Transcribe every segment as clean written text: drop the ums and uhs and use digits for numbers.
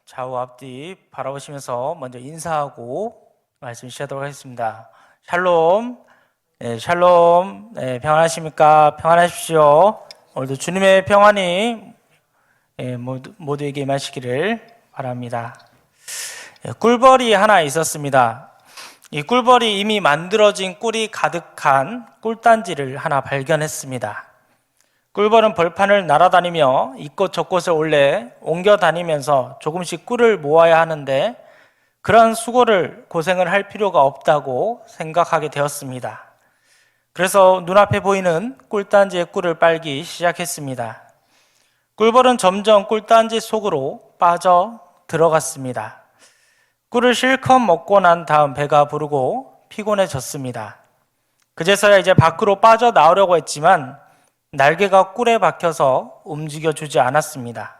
좌우 앞뒤 바라보시면서 먼저 인사하고 말씀 시작하도록 하겠습니다. 샬롬, 샬롬, 평안하십니까? 평안하십시오. 오늘도 주님의 평안이 모두에게 임하시기를 바랍니다. 꿀벌이 하나 있었습니다. 이 꿀벌이 이미 만들어진 꿀이 가득한 꿀단지를 하나 발견했습니다. 꿀벌은 벌판을 날아다니며 이곳 저곳을 원래 옮겨 다니면서 조금씩 꿀을 모아야 하는데 그런 수고를 고생을 할 필요가 없다고 생각하게 되었습니다. 그래서 눈앞에 보이는 꿀단지의 꿀을 빨기 시작했습니다. 꿀벌은 점점 꿀단지 속으로 빠져 들어갔습니다. 꿀을 실컷 먹고 난 다음 배가 부르고 피곤해졌습니다. 그제서야 이제 밖으로 빠져나오려고 했지만 날개가 꿀에 박혀서 움직여주지 않았습니다.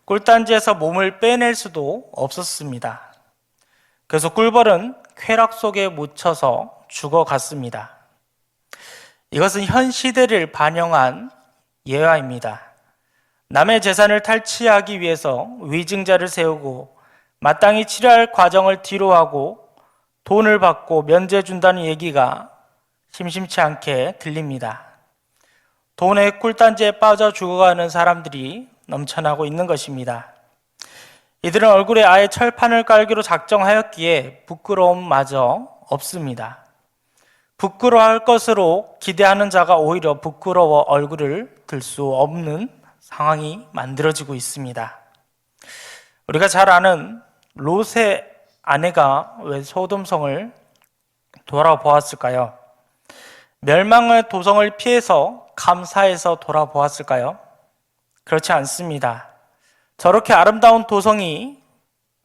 꿀단지에서 몸을 빼낼 수도 없었습니다. 그래서 꿀벌은 쾌락 속에 묻혀서 죽어갔습니다. 이것은 현 시대를 반영한 예화입니다. 남의 재산을 탈취하기 위해서 위증자를 세우고 마땅히 치료할 과정을 뒤로하고 돈을 받고 면제 준다는 얘기가 심심치 않게 들립니다. 돈의 꿀단지에 빠져 죽어가는 사람들이 넘쳐나고 있는 것입니다. 이들은 얼굴에 아예 철판을 깔기로 작정하였기에 부끄러움마저 없습니다. 부끄러워할 것으로 기대하는 자가 오히려 부끄러워 얼굴을 들 수 없는 상황이 만들어지고 있습니다. 우리가 잘 아는 롯의 아내가 왜 소돔성을 돌아보았을까요? 멸망의 도성을 피해서 감사해서 돌아보았을까요? 그렇지 않습니다. 저렇게 아름다운 도성이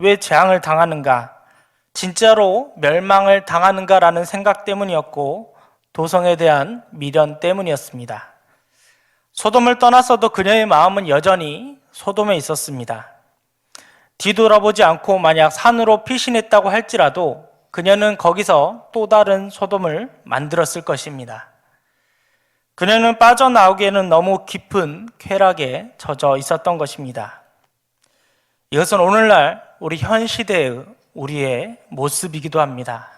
왜 재앙을 당하는가? 진짜로 멸망을 당하는가라는 생각 때문이었고 도성에 대한 미련 때문이었습니다. 소돔을 떠났어도 그녀의 마음은 여전히 소돔에 있었습니다. 뒤돌아보지 않고 만약 산으로 피신했다고 할지라도 그녀는 거기서 또 다른 소돔을 만들었을 것입니다. 그녀는 빠져나오기에는 너무 깊은 쾌락에 젖어 있었던 것입니다. 이것은 오늘날 우리 현 시대의 우리의 모습이기도 합니다.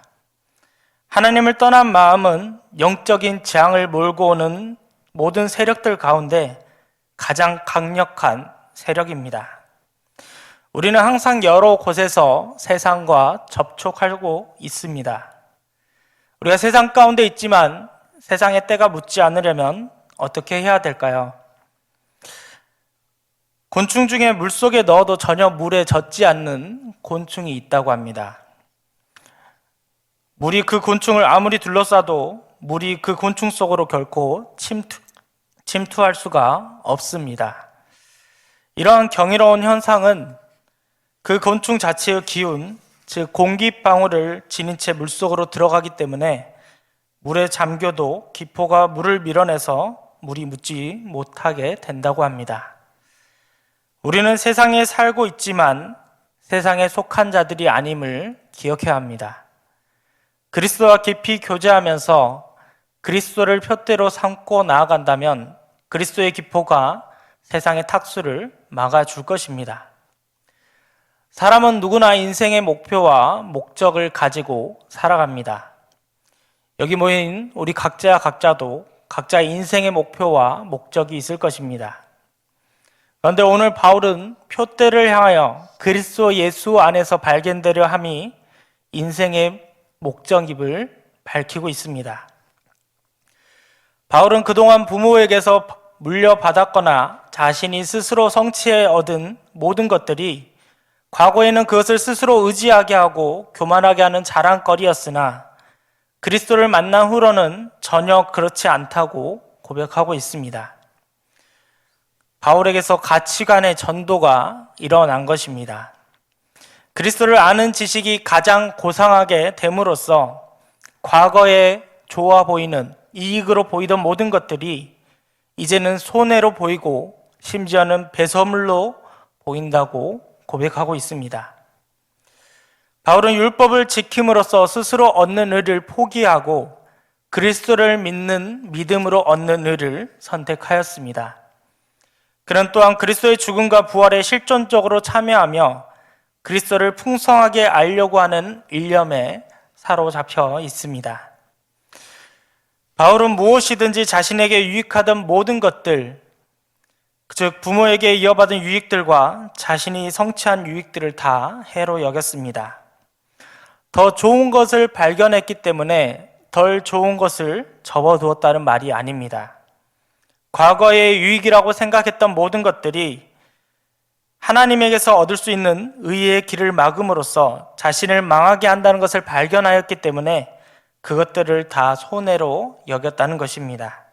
하나님을 떠난 마음은 영적인 재앙을 몰고 오는 모든 세력들 가운데 가장 강력한 세력입니다. 우리는 항상 여러 곳에서 세상과 접촉하고 있습니다. 우리가 세상 가운데 있지만 세상의 때가 묻지 않으려면 어떻게 해야 될까요? 곤충 중에 물속에 넣어도 전혀 물에 젖지 않는 곤충이 있다고 합니다. 물이 그 곤충을 아무리 둘러싸도 물이 그 곤충 속으로 결코 침투할 수가 없습니다. 이러한 경이로운 현상은 그 곤충 자체의 기운, 즉 공기방울을 지닌 채 물속으로 들어가기 때문에 물에 잠겨도 기포가 물을 밀어내서 물이 묻지 못하게 된다고 합니다. 우리는 세상에 살고 있지만 세상에 속한 자들이 아님을 기억해야 합니다. 그리스도와 깊이 교제하면서 그리스도를 표대로 삼고 나아간다면 그리스도의 기포가 세상의 탁수를 막아줄 것입니다. 사람은 누구나 인생의 목표와 목적을 가지고 살아갑니다. 여기 모인 우리 각자도 각자의 인생의 목표와 목적이 있을 것입니다. 그런데 오늘 바울은 표대를 향하여 그리스도 예수 안에서 발견되려 함이 인생의 목적임을 밝히고 있습니다. 바울은 그동안 부모에게서 물려받았거나 자신이 스스로 성취해 얻은 모든 것들이 과거에는 그것을 스스로 의지하게 하고 교만하게 하는 자랑거리였으나 그리스도를 만난 후로는 전혀 그렇지 않다고 고백하고 있습니다. 바울에게서 가치관의 전도가 일어난 것입니다. 그리스도를 아는 지식이 가장 고상하게 됨으로써 과거에 좋아 보이는 이익으로 보이던 모든 것들이 이제는 손해로 보이고 심지어는 배설물로 보인다고 고백하고 있습니다. 바울은 율법을 지킴으로써 스스로 얻는 의를 포기하고 그리스도를 믿는 믿음으로 얻는 의를 선택하였습니다. 그는 또한 그리스도의 죽음과 부활에 실존적으로 참여하며 그리스도를 풍성하게 알려고 하는 일념에 사로잡혀 있습니다. 바울은 무엇이든지 자신에게 유익하던 모든 것들, 즉 부모에게 이어받은 유익들과 자신이 성취한 유익들을 다 해로 여겼습니다. 더 좋은 것을 발견했기 때문에 덜 좋은 것을 접어두었다는 말이 아닙니다. 과거의 유익이라고 생각했던 모든 것들이 하나님에게서 얻을 수 있는 의의 길을 막음으로써 자신을 망하게 한다는 것을 발견하였기 때문에 그것들을 다 손해로 여겼다는 것입니다.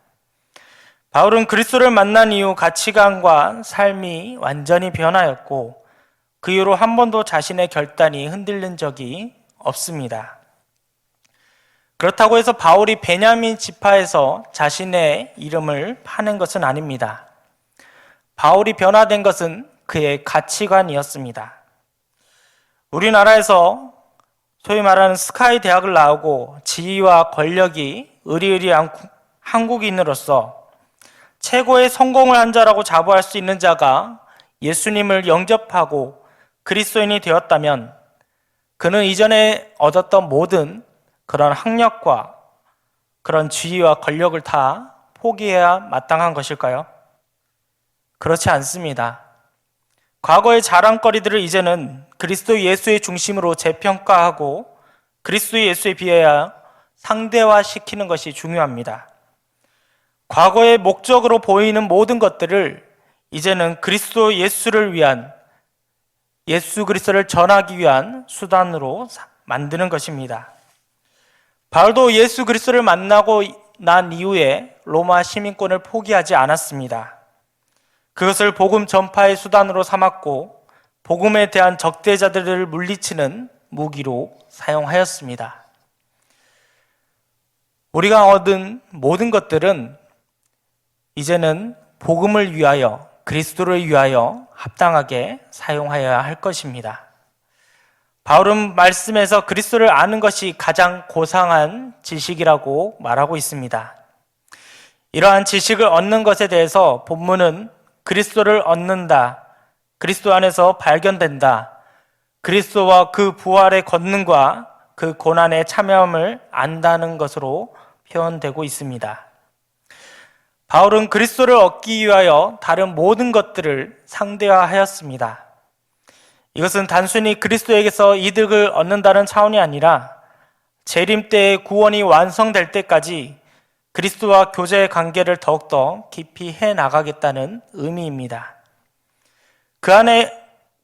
바울은 그리스도를 만난 이후 가치관과 삶이 완전히 변하였고 그 이후로 한 번도 자신의 결단이 흔들린 적이 없습니다. 그렇다고 해서 바울이 베냐민 지파에서 자신의 이름을 파낸 것은 아닙니다. 바울이 변화된 것은 그의 가치관이었습니다. 우리나라에서 소위 말하는 스카이 대학을 나오고 지위와 권력이 으리으리한 한국인으로서 최고의 성공을 한 자라고 자부할 수 있는 자가 예수님을 영접하고 그리스도인이 되었다면 그는 이전에 얻었던 모든 그런 학력과 그런 지위와 권력을 다 포기해야 마땅한 것일까요? 그렇지 않습니다. 과거의 자랑거리들을 이제는 그리스도 예수의 중심으로 재평가하고 그리스도 예수에 비하여 상대화시키는 것이 중요합니다. 과거의 목적으로 보이는 모든 것들을 이제는 그리스도 예수를 위한, 예수 그리스도를 전하기 위한 수단으로 만드는 것입니다. 바울도 예수 그리스도를 만나고 난 이후에 로마 시민권을 포기하지 않았습니다. 그것을 복음 전파의 수단으로 삼았고 복음에 대한 적대자들을 물리치는 무기로 사용하였습니다. 우리가 얻은 모든 것들은 이제는 복음을 위하여, 그리스도를 위하여 합당하게 사용하여야 할 것입니다. 바울은 말씀에서 그리스도를 아는 것이 가장 고상한 지식이라고 말하고 있습니다. 이러한 지식을 얻는 것에 대해서 본문은 그리스도를 얻는다, 그리스도 안에서 발견된다, 그리스도와 그 부활의 권능과 그 고난의 참여함을 안다는 것으로 표현되고 있습니다. 바울은 그리스도를 얻기 위하여 다른 모든 것들을 상대화하였습니다. 이것은 단순히 그리스도에게서 이득을 얻는다는 차원이 아니라 재림 때의 구원이 완성될 때까지 그리스도와 교제의 관계를 더욱더 깊이 해나가겠다는 의미입니다. 그 안에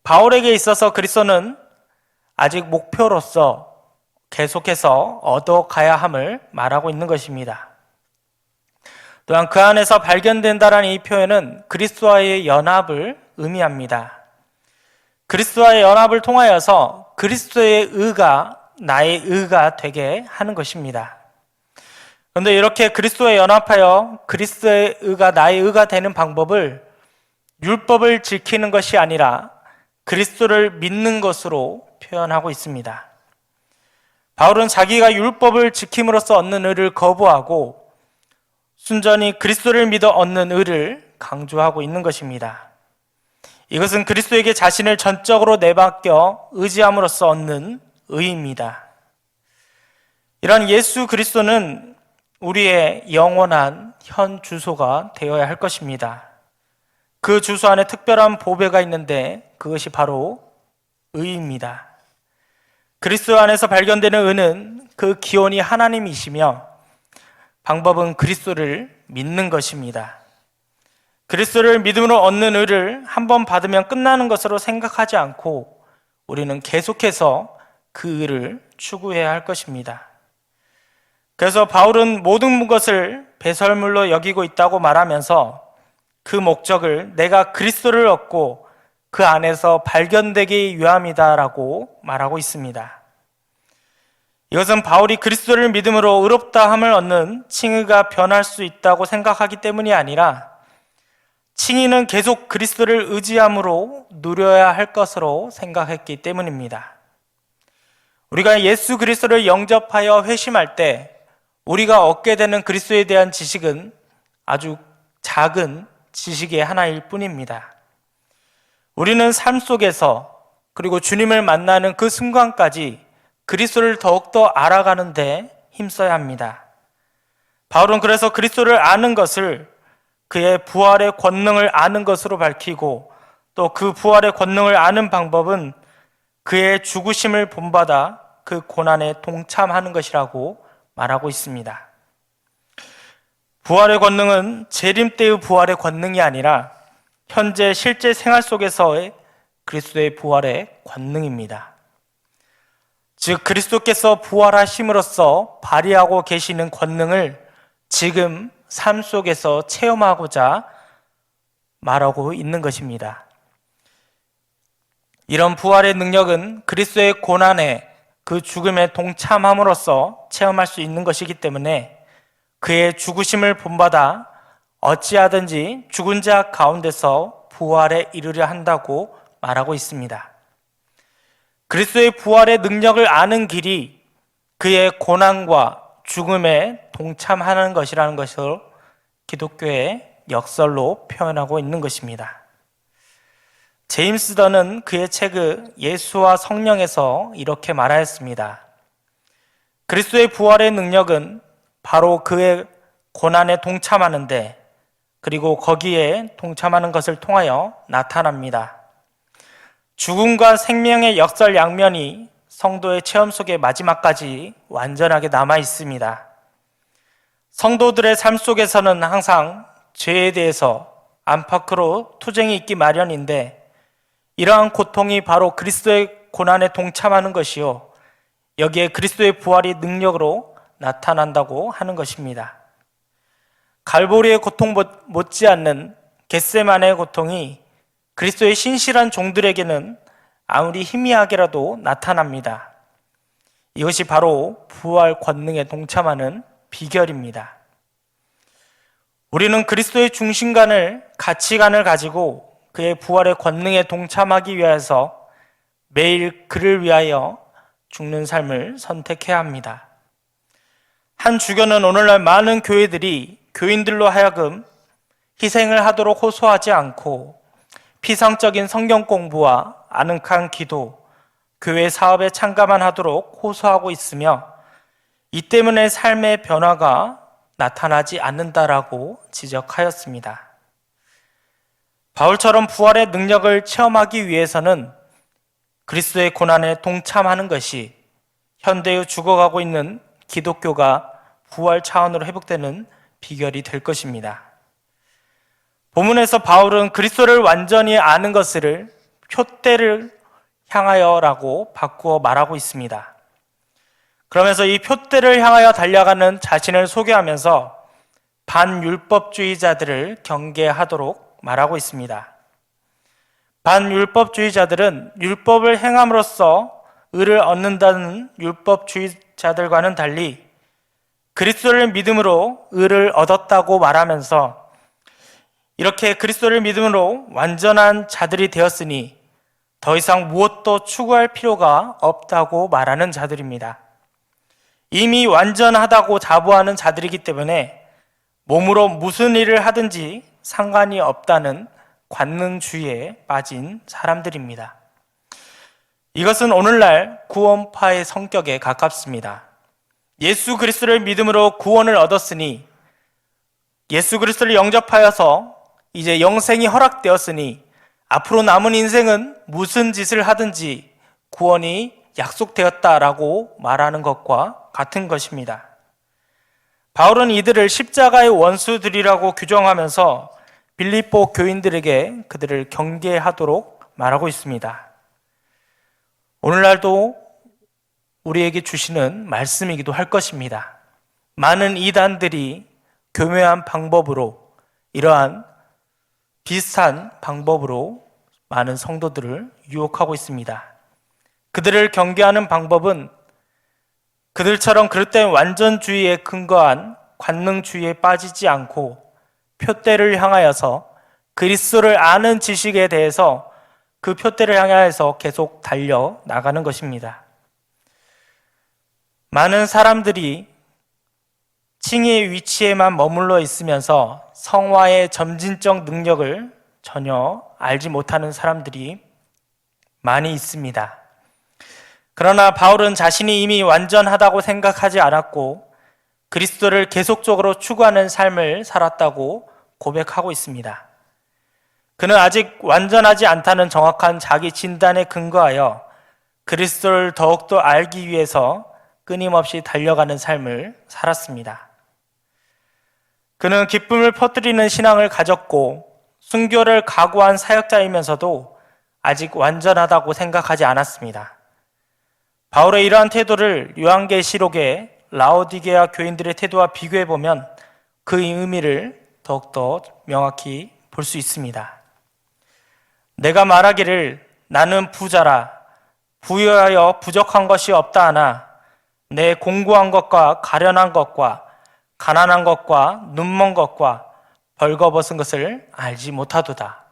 바울에게 있어서 그리스도는 아직 목표로서 계속해서 얻어가야 함을 말하고 있는 것입니다. 또한 그 안에서 발견된다라는 이 표현은 그리스도와의 연합을 의미합니다. 그리스도와의 연합을 통하여서 그리스도의 의가 나의 의가 되게 하는 것입니다. 그런데 이렇게 그리스도에 연합하여 그리스도의 의가 나의 의가 되는 방법을 율법을 지키는 것이 아니라 그리스도를 믿는 것으로 표현하고 있습니다. 바울은 자기가 율법을 지킴으로써 얻는 의를 거부하고 순전히 그리스도를 믿어 얻는 의를 강조하고 있는 것입니다. 이것은 그리스도에게 자신을 전적으로 내맡겨 의지함으로써 얻는 의입니다. 이런 예수 그리스도는 우리의 영원한 현 주소가 되어야 할 것입니다. 그 주소 안에 특별한 보배가 있는데 그것이 바로 의입니다. 그리스도 안에서 발견되는 의는 그 기원이 하나님이시며 방법은 그리스도를 믿는 것입니다. 그리스도를 믿음으로 얻는 의를 한번 받으면 끝나는 것으로 생각하지 않고 우리는 계속해서 그 의를 추구해야 할 것입니다. 그래서 바울은 모든 것을 배설물로 여기고 있다고 말하면서 그 목적을 내가 그리스도를 얻고 그 안에서 발견되기 위함이다라고 말하고 있습니다. 이것은 바울이 그리스도를 믿음으로 의롭다함을 얻는 칭의가 변할 수 있다고 생각하기 때문이 아니라 칭의는 계속 그리스도를 의지함으로 누려야 할 것으로 생각했기 때문입니다. 우리가 예수 그리스도를 영접하여 회심할 때 우리가 얻게 되는 그리스도에 대한 지식은 아주 작은 지식의 하나일 뿐입니다. 우리는 삶 속에서 그리고 주님을 만나는 그 순간까지 그리스도를 더욱더 알아가는데 힘써야 합니다. 바울은 그래서 그리스도를 아는 것을 그의 부활의 권능을 아는 것으로 밝히고 또 그 부활의 권능을 아는 방법은 그의 죽으심을 본받아 그 고난에 동참하는 것이라고 말하고 있습니다. 부활의 권능은 재림 때의 부활의 권능이 아니라 현재 실제 생활 속에서의 그리스도의 부활의 권능입니다. 즉 그리스도께서 부활하심으로써 발휘하고 계시는 권능을 지금 삶 속에서 체험하고자 말하고 있는 것입니다. 이런 부활의 능력은 그리스도의 고난에 그 죽음에 동참함으로써 체험할 수 있는 것이기 때문에 그의 죽으심을 본받아 어찌하든지 죽은 자 가운데서 부활에 이르려 한다고 말하고 있습니다. 그리스도의 부활의 능력을 아는 길이 그의 고난과 죽음에 동참하는 것이라는 것을 기독교의 역설로 표현하고 있는 것입니다. 제임스 던은 그의 책 예수와 성령에서 이렇게 말하였습니다. 그리스도의 부활의 능력은 바로 그의 고난에 동참하는데 그리고 거기에 동참하는 것을 통하여 나타납니다. 죽음과 생명의 역설 양면이 성도의 체험 속에 마지막까지 완전하게 남아 있습니다. 성도들의 삶 속에서는 항상 죄에 대해서 안팎으로 투쟁이 있기 마련인데 이러한 고통이 바로 그리스도의 고난에 동참하는 것이요 여기에 그리스도의 부활이 능력으로 나타난다고 하는 것입니다. 갈보리의 고통 못지않는 겟세마네의 고통이 그리스도의 신실한 종들에게는 아무리 희미하게라도 나타납니다. 이것이 바로 부활 권능에 동참하는 비결입니다. 우리는 그리스도의 중심관을, 가치관을 가지고 그의 부활의 권능에 동참하기 위해서 매일 그를 위하여 죽는 삶을 선택해야 합니다. 한 주교는 오늘날 많은 교회들이 교인들로 하여금 희생을 하도록 호소하지 않고 피상적인 성경 공부와 아늑한 기도, 교회 사업에 참가만 하도록 호소하고 있으며 이 때문에 삶의 변화가 나타나지 않는다라고 지적하였습니다. 바울처럼 부활의 능력을 체험하기 위해서는 그리스도의 고난에 동참하는 것이 현대의 죽어가고 있는 기독교가 부활 차원으로 회복되는 비결이 될 것입니다. 본문에서 바울은 그리스도를 완전히 아는 것을 표대를 향하여라고 바꾸어 말하고 있습니다. 그러면서 이 표대를 향하여 달려가는 자신을 소개하면서 반율법주의자들을 경계하도록 말하고 있습니다. 반율법주의자들은 율법을 행함으로써 의를 얻는다는 율법주의자들과는 달리 그리스도를 믿음으로 의를 얻었다고 말하면서 이렇게 그리스도를 믿음으로 완전한 자들이 되었으니 더 이상 무엇도 추구할 필요가 없다고 말하는 자들입니다. 이미 완전하다고 자부하는 자들이기 때문에 몸으로 무슨 일을 하든지 상관이 없다는 관능주의에 빠진 사람들입니다. 이것은 오늘날 구원파의 성격에 가깝습니다. 예수 그리스도를 믿음으로 구원을 얻었으니 예수 그리스도를 영접하여서 이제 영생이 허락되었으니 앞으로 남은 인생은 무슨 짓을 하든지 구원이 약속되었다라고 말하는 것과 같은 것입니다. 바울은 이들을 십자가의 원수들이라고 규정하면서 빌립보 교인들에게 그들을 경계하도록 말하고 있습니다. 오늘날도 우리에게 주시는 말씀이기도 할 것입니다. 많은 이단들이 교묘한 방법으로 이러한 비슷한 방법으로 많은 성도들을 유혹하고 있습니다. 그들을 경계하는 방법은 그들처럼 그릇된 완전주의에 근거한 관능주의에 빠지지 않고 표대를 향하여서 그리스도를 아는 지식에 대해서 그 표대를 향하여서 계속 달려 나가는 것입니다. 많은 사람들이 칭의의 위치에만 머물러 있으면서 성화의 점진적 능력을 전혀 알지 못하는 사람들이 많이 있습니다. 그러나 바울은 자신이 이미 완전하다고 생각하지 않았고 그리스도를 계속적으로 추구하는 삶을 살았다고 고백하고 있습니다. 그는 아직 완전하지 않다는 정확한 자기 진단에 근거하여 그리스도를 더욱더 알기 위해서 끊임없이 달려가는 삶을 살았습니다. 그는 기쁨을 퍼뜨리는 신앙을 가졌고 순교를 각오한 사역자이면서도 아직 완전하다고 생각하지 않았습니다. 바울의 이러한 태도를 요한계시록의 라오디게아 교인들의 태도와 비교해보면 그 의미를 더욱더 명확히 볼 수 있습니다. 내가 말하기를 나는 부자라 부유하여 부족한 것이 없다 하나 내 공고한 것과 가련한 것과 가난한 것과 눈먼 것과 벌거벗은 것을 알지 못하도다.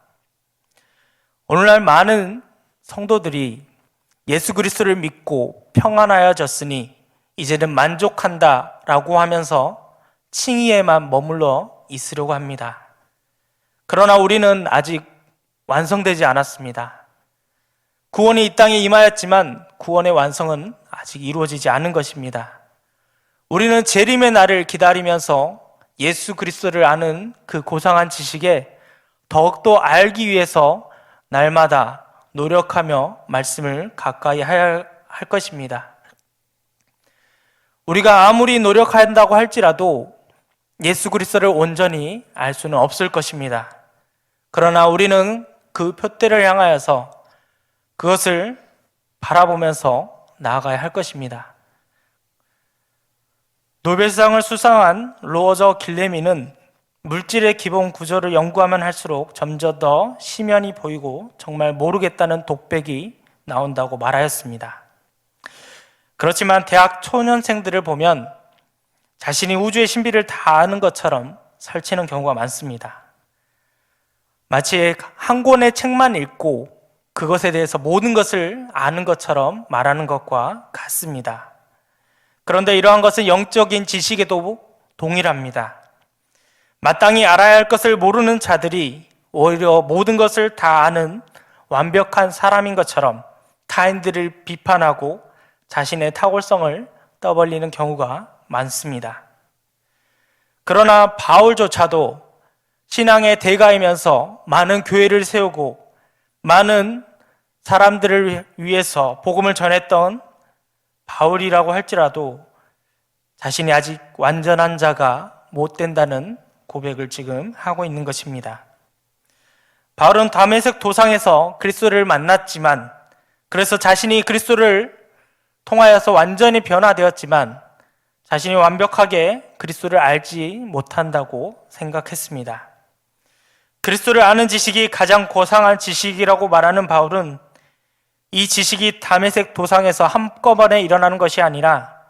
오늘날 많은 성도들이 예수 그리스도를 믿고 평안하여졌으니 이제는 만족한다 라고 하면서 칭의에만 머물러 있으려고 합니다. 그러나 우리는 아직 완성되지 않았습니다. 구원이 이 땅에 임하였지만 구원의 완성은 아직 이루어지지 않은 것입니다. 우리는 재림의 날을 기다리면서 예수 그리스도를 아는 그 고상한 지식에 더욱더 알기 위해서 날마다 노력하며 말씀을 가까이 할 것입니다. 우리가 아무리 노력한다고 할지라도 예수 그리스도를 온전히 알 수는 없을 것입니다. 그러나 우리는 그 표대를 향하여서 그것을 바라보면서 나아가야 할 것입니다. 노벨상을 수상한 로저 길레미는 물질의 기본 구조를 연구하면 할수록 점점 더 심연이 보이고 정말 모르겠다는 독백이 나온다고 말하였습니다. 그렇지만 대학 초년생들을 보면 자신이 우주의 신비를 다 아는 것처럼 설치는 경우가 많습니다. 마치 한 권의 책만 읽고 그것에 대해서 모든 것을 아는 것처럼 말하는 것과 같습니다. 그런데 이러한 것은 영적인 지식에도 동일합니다. 마땅히 알아야 할 것을 모르는 자들이 오히려 모든 것을 다 아는 완벽한 사람인 것처럼 타인들을 비판하고 자신의 탁월성을 떠벌리는 경우가 많습니다. 그러나 바울조차도 신앙의 대가이면서 많은 교회를 세우고 많은 사람들을 위해서 복음을 전했던 바울이라고 할지라도 자신이 아직 완전한 자가 못 된다는 고백을 지금 하고 있는 것입니다. 바울은 다메섹 도상에서 그리스도를 만났지만 그래서 자신이 그리스도를 통하여서 완전히 변화되었지만 자신이 완벽하게 그리스도를 알지 못한다고 생각했습니다. 그리스도를 아는 지식이 가장 고상한 지식이라고 말하는 바울은 이 지식이 다메섹 도상에서 한꺼번에 일어나는 것이 아니라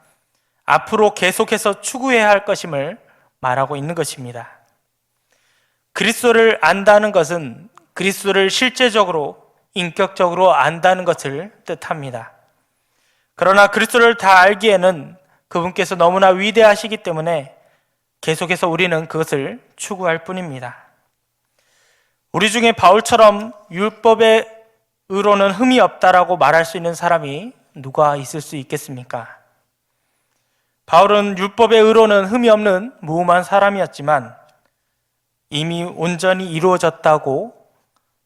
앞으로 계속해서 추구해야 할 것임을 말하고 있는 것입니다. 그리스도를 안다는 것은 그리스도를 실제적으로 인격적으로 안다는 것을 뜻합니다. 그러나 그리스도를 다 알기에는 그분께서 너무나 위대하시기 때문에 계속해서 우리는 그것을 추구할 뿐입니다. 우리 중에 바울처럼 율법의 의로는 흠이 없다라고 말할 수 있는 사람이 누가 있을 수 있겠습니까? 바울은 율법의 의로는 흠이 없는 무음한 사람이었지만 이미 온전히 이루어졌다고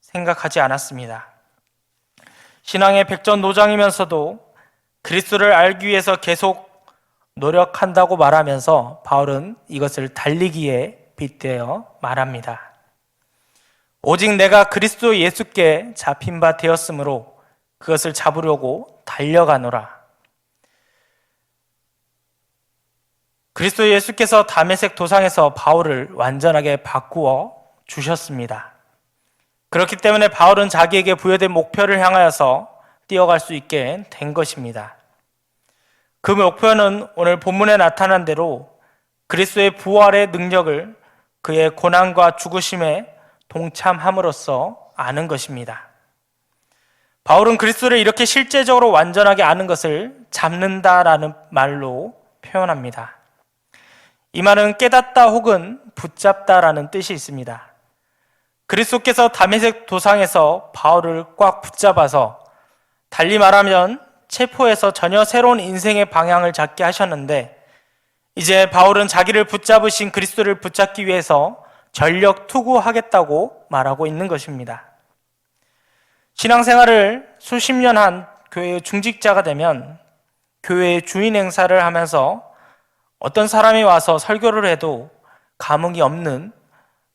생각하지 않았습니다. 신앙의 백전노장이면서도 그리스도를 알기 위해서 계속 노력한다고 말하면서 바울은 이것을 달리기에 빗대어 말합니다. 오직 내가 그리스도 예수께 잡힌 바 되었으므로 그것을 잡으려고 달려가노라. 그리스도 예수께서 다메섹 도상에서 바울을 완전하게 바꾸어 주셨습니다. 그렇기 때문에 바울은 자기에게 부여된 목표를 향하여서 뛰어갈 수 있게 된 것입니다. 그 목표는 오늘 본문에 나타난 대로 그리스도의 부활의 능력을 그의 고난과 죽으심에 동참함으로써 아는 것입니다. 바울은 그리스도를 이렇게 실제적으로 완전하게 아는 것을 잡는다라는 말로 표현합니다. 이 말은 깨닫다 혹은 붙잡다라는 뜻이 있습니다. 그리스도께서 다메섹 도상에서 바울을 꽉 붙잡아서 달리 말하면 체포해서 전혀 새로운 인생의 방향을 잡게 하셨는데, 이제 바울은 자기를 붙잡으신 그리스도를 붙잡기 위해서 전력 투구하겠다고 말하고 있는 것입니다. 신앙생활을 수십 년 한 교회의 중직자가 되면 교회의 주인 행사를 하면서 어떤 사람이 와서 설교를 해도 감흥이 없는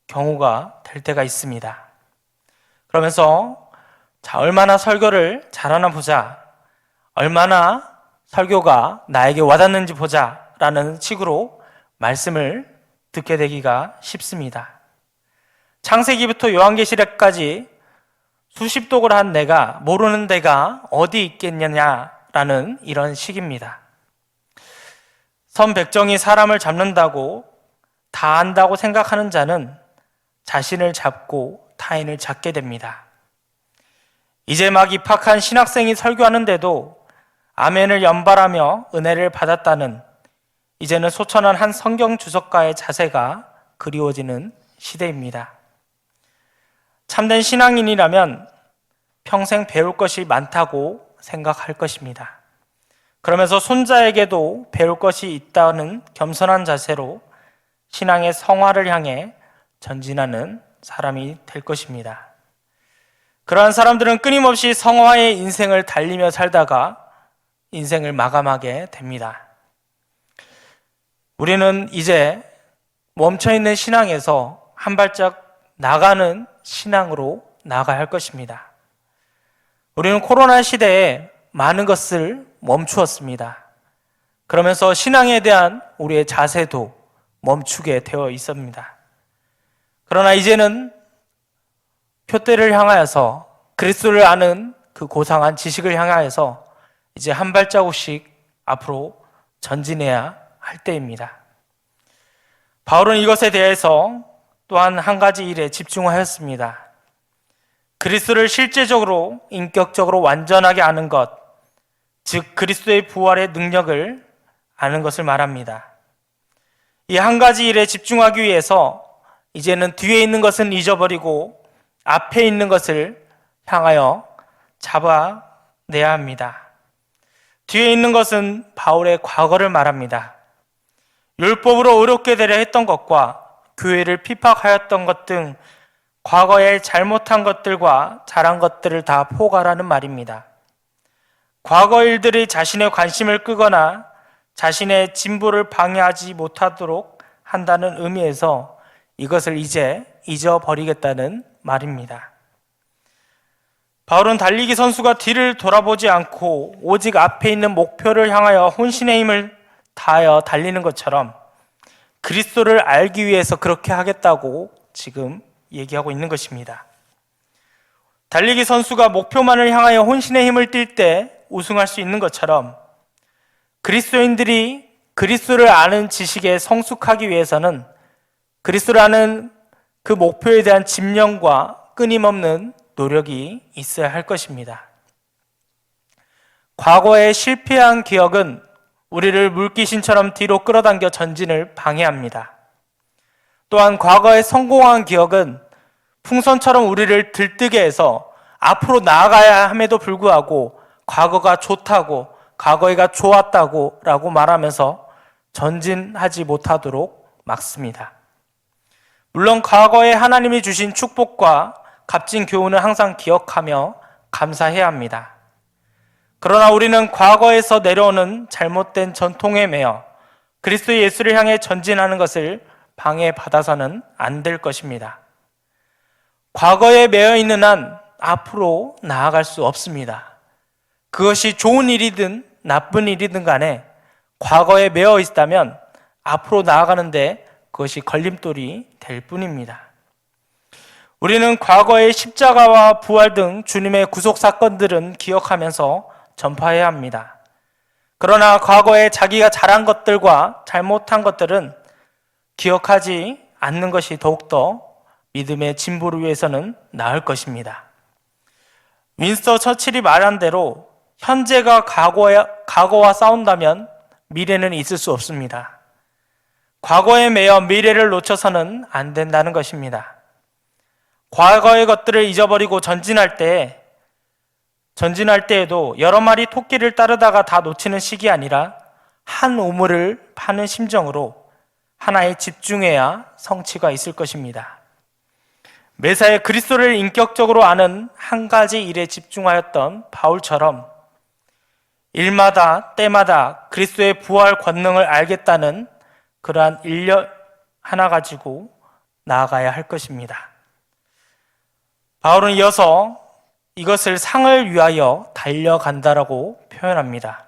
경우가 될 때가 있습니다. 그러면서 얼마나 설교를 잘하나 보자, 얼마나 설교가 나에게 와닿는지 보자 라는 식으로 말씀을 듣게 되기가 쉽습니다. 창세기부터 요한계시록까지 수십 독을 한 내가 모르는 데가 어디 있겠느냐라는 이런 식입니다. 선백정이 사람을 잡는다고 다 안다고 생각하는 자는 자신을 잡고 타인을 잡게 됩니다. 이제 막 입학한 신학생이 설교하는데도 아멘을 연발하며 은혜를 받았다는, 이제는 소천한 한 성경 주석가의 자세가 그리워지는 시대입니다. 참된 신앙인이라면 평생 배울 것이 많다고 생각할 것입니다. 그러면서 손자에게도 배울 것이 있다는 겸손한 자세로 신앙의 성화를 향해 전진하는 사람이 될 것입니다. 그러한 사람들은 끊임없이 성화의 인생을 달리며 살다가 인생을 마감하게 됩니다. 우리는 이제 멈춰있는 신앙에서 한 발짝 나가는 신앙으로 나아가야 할 것입니다. 우리는 코로나 시대에 많은 것을 멈추었습니다. 그러면서 신앙에 대한 우리의 자세도 멈추게 되어 있습니다. 그러나 이제는 표대를 향하여서, 그리스도를 아는 그 고상한 지식을 향하여서 이제 한 발자국씩 앞으로 전진해야 할 때입니다. 바울은 이것에 대해서 또한 한 가지 일에 집중하였습니다. 그리스도를 실제적으로 인격적으로 완전하게 아는 것, 즉 그리스도의 부활의 능력을 아는 것을 말합니다. 이 한 가지 일에 집중하기 위해서 이제는 뒤에 있는 것은 잊어버리고 앞에 있는 것을 향하여 잡아내야 합니다. 뒤에 있는 것은 바울의 과거를 말합니다. 율법으로 의롭게 되려 했던 것과 교회를 핍박하였던 것 등 과거에 잘못한 것들과 잘한 것들을 다 포괄하는 말입니다. 과거 일들이 자신의 관심을 끄거나 자신의 진보를 방해하지 못하도록 한다는 의미에서 이것을 이제 잊어버리겠다는 말입니다. 바울은 달리기 선수가 뒤를 돌아보지 않고 오직 앞에 있는 목표를 향하여 혼신의 힘을 다하여 달리는 것처럼 그리스도를 알기 위해서 그렇게 하겠다고 지금 얘기하고 있는 것입니다. 달리기 선수가 목표만을 향하여 혼신의 힘을 띨 때 우승할 수 있는 것처럼 그리스도인들이 그리스도를 아는 지식에 성숙하기 위해서는 그리스도를 아는 그 목표에 대한 집념과 끊임없는 노력이 있어야 할 것입니다. 과거의 실패한 기억은 우리를 물귀신처럼 뒤로 끌어당겨 전진을 방해합니다. 또한 과거의 성공한 기억은 풍선처럼 우리를 들뜨게 해서 앞으로 나아가야 함에도 불구하고 과거가 좋다고, 과거가 좋았다고 라고 말하면서 전진하지 못하도록 막습니다. 물론 과거에 하나님이 주신 축복과 값진 교훈을 항상 기억하며 감사해야 합니다. 그러나 우리는 과거에서 내려오는 잘못된 전통에 매여 그리스도 예수를 향해 전진하는 것을 방해받아서는 안 될 것입니다. 과거에 매여 있는 한 앞으로 나아갈 수 없습니다. 그것이 좋은 일이든 나쁜 일이든 간에 과거에 매여 있다면 앞으로 나아가는데 그것이 걸림돌이 될 뿐입니다. 우리는 과거의 십자가와 부활 등 주님의 구속 사건들은 기억하면서 전파해야 합니다. 그러나 과거에 자기가 잘한 것들과 잘못한 것들은 기억하지 않는 것이 더욱더 믿음의 진보를 위해서는 나을 것입니다. 윈스터 처칠이 말한 대로 현재가 과거와 싸운다면 미래는 있을 수 없습니다. 과거에 매여 미래를 놓쳐서는 안 된다는 것입니다. 과거의 것들을 잊어버리고 전진할 때에도 여러 마리 토끼를 따르다가 다 놓치는 식이 아니라 한 우물을 파는 심정으로 하나에 집중해야 성취가 있을 것입니다. 매사에 그리스도를 인격적으로 아는 한 가지 일에 집중하였던 바울처럼 일마다 때마다 그리스도의 부활 권능을 알겠다는 그러한 일념 하나 가지고 나아가야 할 것입니다. 바울은 이어서 이것을 상을 위하여 달려간다라고 표현합니다.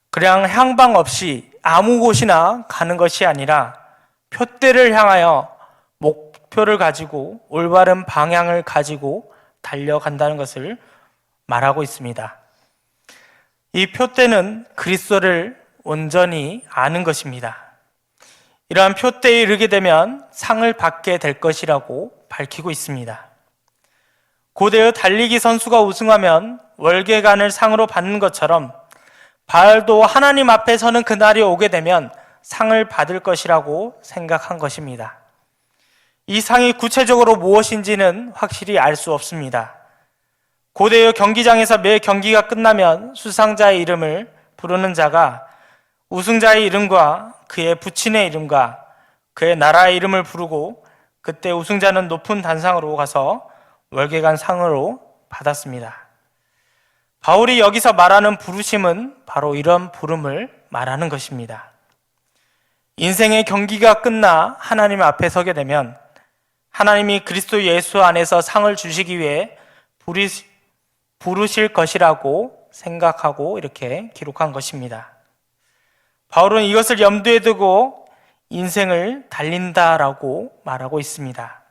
그냥 향방 없이 아무 곳이나 가는 것이 아니라 표대를 향하여 목표를 가지고 올바른 방향을 가지고 달려간다는 것을 말하고 있습니다. 이 표대는 그리스도를 온전히 아는 것입니다. 이러한 표대에 이르게 되면 상을 받게 될 것이라고 밝히고 있습니다. 고대의 달리기 선수가 우승하면 월계관을 상으로 받는 것처럼 바울도 하나님 앞에 서는 그날이 오게 되면 상을 받을 것이라고 생각한 것입니다. 이 상이 구체적으로 무엇인지는 확실히 알 수 없습니다. 고대의 경기장에서 매 경기가 끝나면 수상자의 이름을 부르는 자가 우승자의 이름과 그의 부친의 이름과 그의 나라의 이름을 부르고 그때 우승자는 높은 단상으로 가서 월계관 상으로 받았습니다. 바울이 여기서 말하는 부르심은 바로 이런 부름을 말하는 것입니다. 인생의 경기가 끝나 하나님 앞에 서게 되면 하나님이 그리스도 예수 안에서 상을 주시기 위해 부르실 것이라고 생각하고 이렇게 기록한 것입니다. 바울은 이것을 염두에 두고 인생을 달린다라고 말하고 있습니다.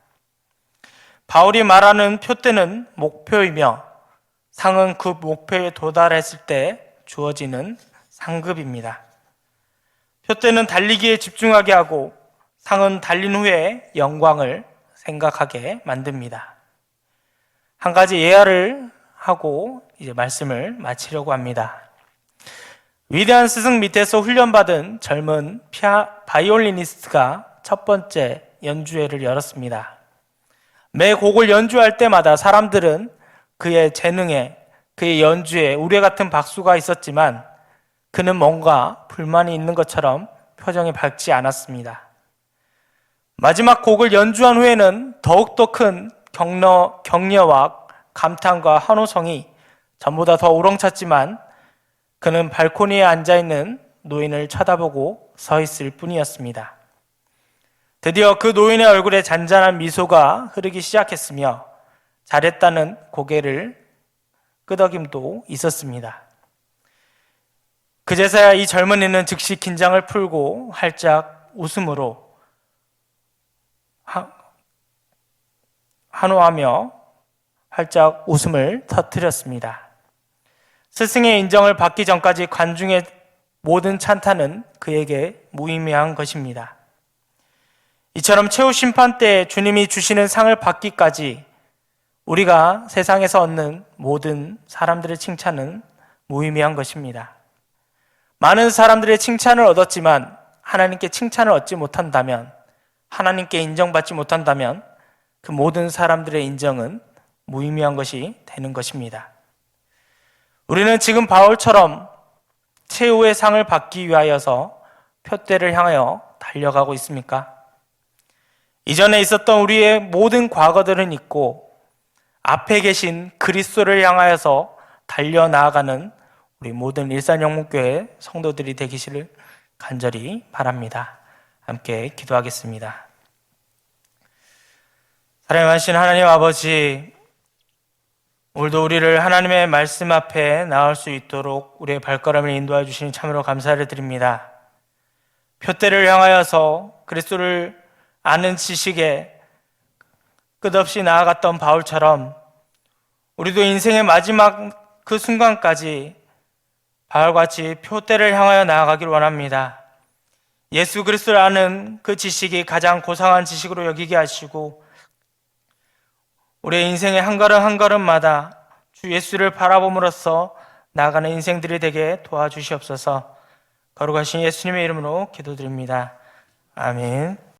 바울이 말하는 표대는 목표이며 상은 그 목표에 도달했을 때 주어지는 상급입니다. 표대는 달리기에 집중하게 하고 상은 달린 후에 영광을 생각하게 만듭니다. 한 가지 예화를 하고 이제 말씀을 마치려고 합니다. 위대한 스승 밑에서 훈련받은 젊은 바이올리니스트가 첫 번째 연주회를 열었습니다. 매 곡을 연주할 때마다 사람들은 그의 재능에, 그의 연주에 우레 같은 박수가 있었지만 그는 뭔가 불만이 있는 것처럼 표정이 밝지 않았습니다. 마지막 곡을 연주한 후에는 더욱더 큰 격려와 감탄과 환호성이 전보다 더 우렁찼지만 그는 발코니에 앉아있는 노인을 쳐다보고 서 있을 뿐이었습니다. 드디어 그 노인의 얼굴에 잔잔한 미소가 흐르기 시작했으며 잘했다는 고개를 끄덕임도 있었습니다. 그제서야 이 젊은이는 즉시 긴장을 풀고 활짝 웃음으로 환호하며 활짝 웃음을 터뜨렸습니다. 스승의 인정을 받기 전까지 관중의 모든 찬탄은 그에게 무의미한 것입니다. 이처럼 최후 심판 때 주님이 주시는 상을 받기까지 우리가 세상에서 얻는 모든 사람들의 칭찬은 무의미한 것입니다. 많은 사람들의 칭찬을 얻었지만 하나님께 칭찬을 얻지 못한다면, 하나님께 인정받지 못한다면 그 모든 사람들의 인정은 무의미한 것이 되는 것입니다. 우리는 지금 바울처럼 최후의 상을 받기 위하여서 표대를 향하여 달려가고 있습니까? 이전에 있었던 우리의 모든 과거들은 있고 앞에 계신 그리스도를 향하여서 달려나아가는 우리 모든 일산영목교회 성도들이 되기를 간절히 바랍니다. 함께 기도하겠습니다. 사랑하신 하나님 아버지, 오늘도 우리를 하나님의 말씀 앞에 나올 수 있도록 우리의 발걸음을 인도해 주시니 참으로 감사를 드립니다. 표대를 향하여서 그리스도를 아는 지식에 끝없이 나아갔던 바울처럼 우리도 인생의 마지막 그 순간까지 바울같이 표대를 향하여 나아가기를 원합니다. 예수 그리스도를 아는 그 지식이 가장 고상한 지식으로 여기게 하시고 우리의 인생의 한 걸음 한 걸음마다 주 예수를 바라봄으로써 나아가는 인생들이 되게 도와주시옵소서. 거룩하신 예수님의 이름으로 기도드립니다. 아멘.